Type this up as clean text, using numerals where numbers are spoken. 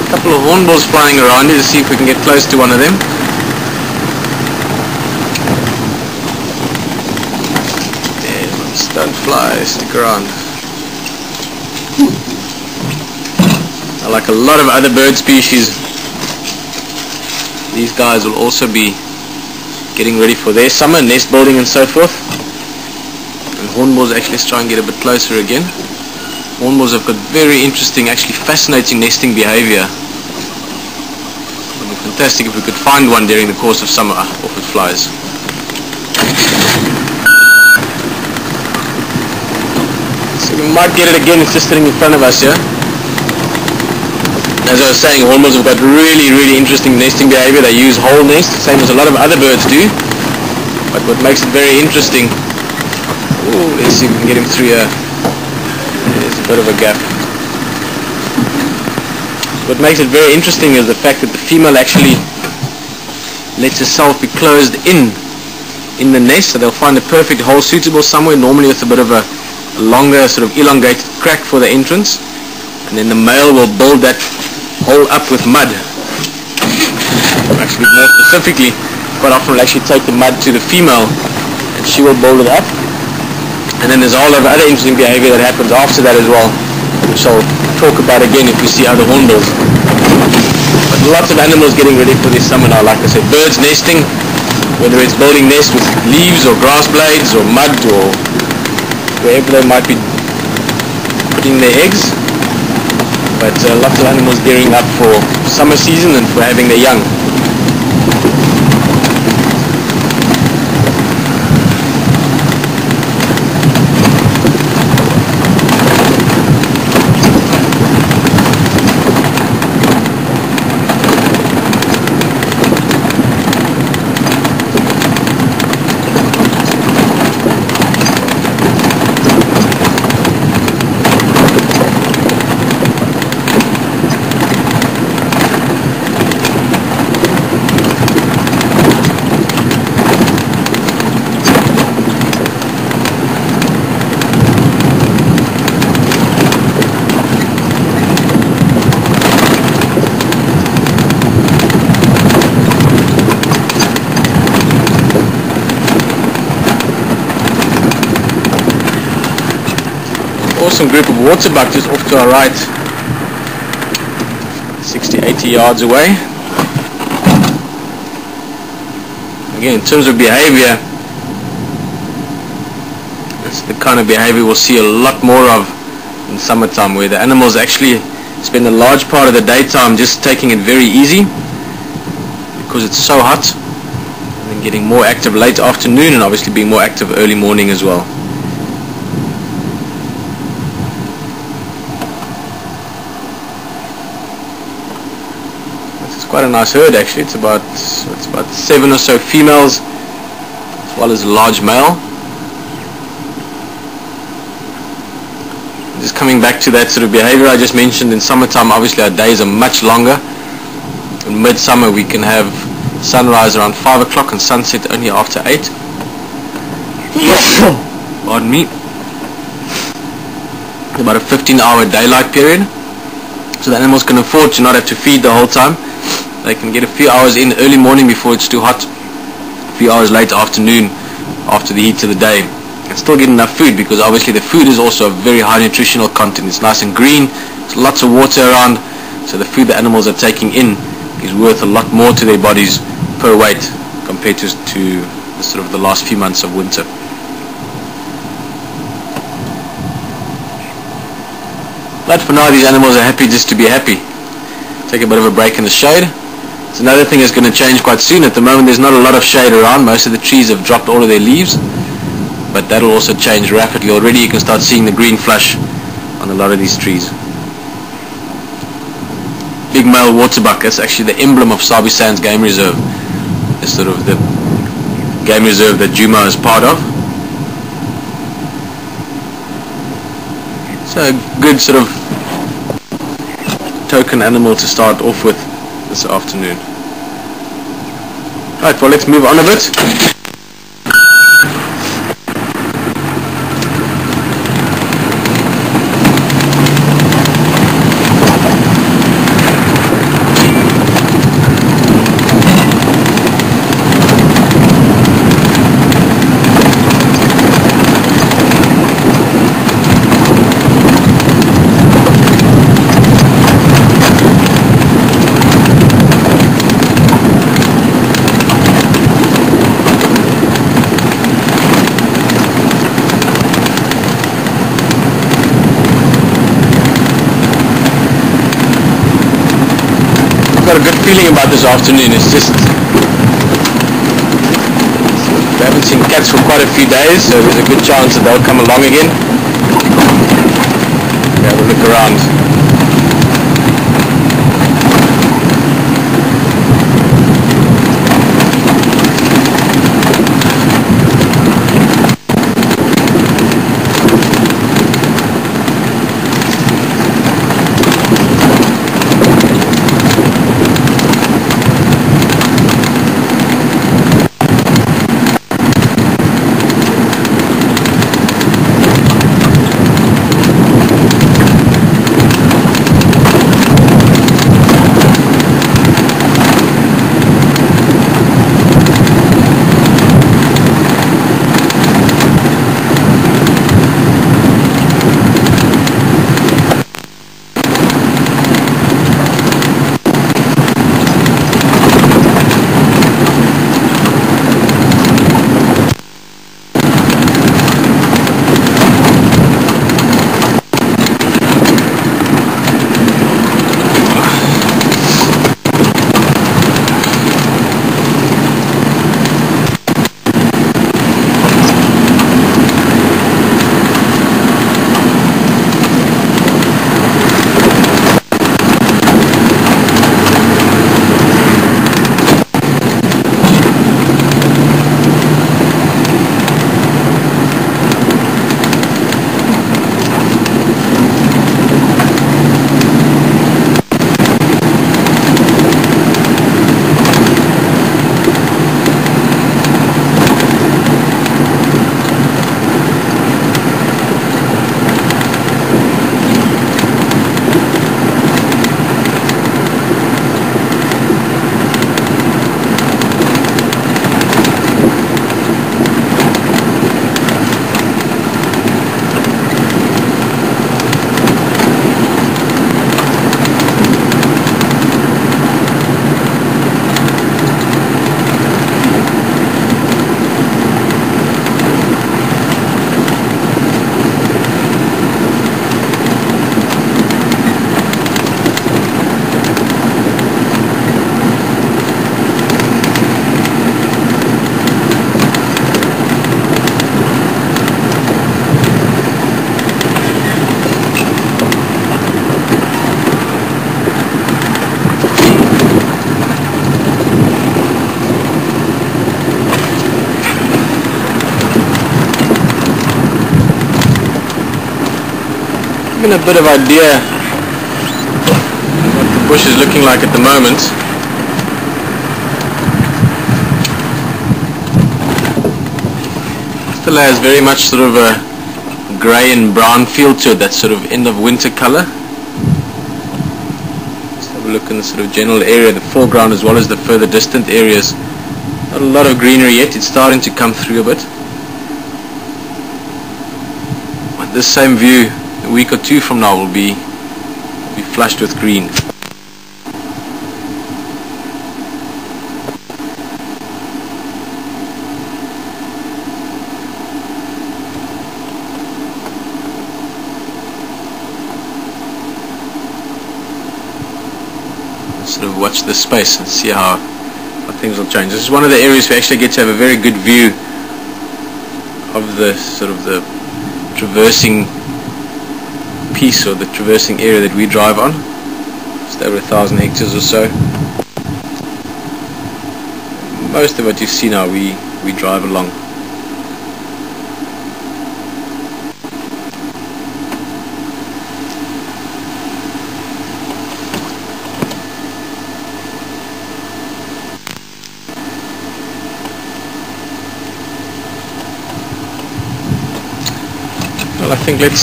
a couple of hornbills flying around here to see if we can get close to one of them. Don't fly, stick around. Like a lot of other bird species, these guys will also be getting ready for their summer, nest building and so forth. And hornbills, actually, let's try and get a bit closer again. Hornbills have got very interesting, actually fascinating nesting behavior. It would be fantastic if we could find one during the course of summer. Off it flies. So we might get it again, it's just sitting in front of us here. As I was saying, hornbills have got really, really interesting nesting behavior. They use whole nests, same as a lot of other birds do. But what makes it very interesting... Ooh, let's see if we can get him through here. There's a bit of a gap. What makes it very interesting is the fact that the female actually lets herself be closed in the nest. So they'll find a perfect hole suitable somewhere, normally with a bit of a longer, sort of elongated crack for the entrance. And then the male will build that hole up with mud. Actually, more specifically, quite often will actually take the mud to the female and she will build it up. And then there's a whole lot of other interesting behavior that happens after that as well, which I'll talk about again if we see other hornbills. But lots of animals getting ready for this summer now. Like I said, birds nesting, whether it's building nests with leaves or grass blades or mud or wherever they might be putting their eggs. But lots of animals gearing up for summer season and for having their young. Awesome group of waterbuck just off to our right, 60-80 yards away. Again, in terms of behavior, that's the kind of behavior we'll see a lot more of in summertime, where the animals actually spend a large part of the daytime just taking it very easy because it's so hot, and then getting more active late afternoon and obviously being more active early morning as well. Quite a nice herd actually. It's about 7 or so females as well as a large male. Just coming back to that sort of behavior I just mentioned, in summertime obviously our days are much longer. In midsummer we can have sunrise around 5 o'clock and sunset only after 8. Pardon me. About a 15-hour daylight period, so the animals can afford to not have to feed the whole time. They can get a few hours in early morning before it's too hot, a few hours late afternoon after the heat of the day, and still get enough food, because obviously the food is also a very high nutritional content. It's nice and green, there's lots of water around, so the food the animals are taking in is worth a lot more to their bodies per weight compared to sort of the last few months of winter. But for now these animals are happy just to be happy. Take a bit of a break in the shade. It's another thing that's going to change quite soon. At the moment there's not a lot of shade around. Most of the trees have dropped all of their leaves, but that'll also change rapidly. Already you can start seeing the green flush on a lot of these trees. Big male waterbuck, that's actually the emblem of Sabi Sands Game Reserve. It's sort of the game reserve that Djuma is part of. So a good sort of token animal to start off with this afternoon. Right, well let's move on a bit. got a good feeling about this afternoon. It's just, we haven't seen cats for quite a few days, so there's a good chance that they'll come along again. Have a look around. Give me a bit of idea what the bush is looking like at the moment. Still has very much sort of a grey and brown feel to it, that sort of end of winter colour. Let's have a look in the sort of general area, the foreground as well as the further distant areas. Not a lot of greenery yet, it's starting to come through a bit. But this same view a week or two from now will be flushed with green. Sort of watch this space and see how things will change. This is one of the areas we actually get to have a very good view of the sort of the traversing piece, or the traversing area that we drive on. Just over 1,000 hectares or so. Most of what you see now we drive along. Well, I think let's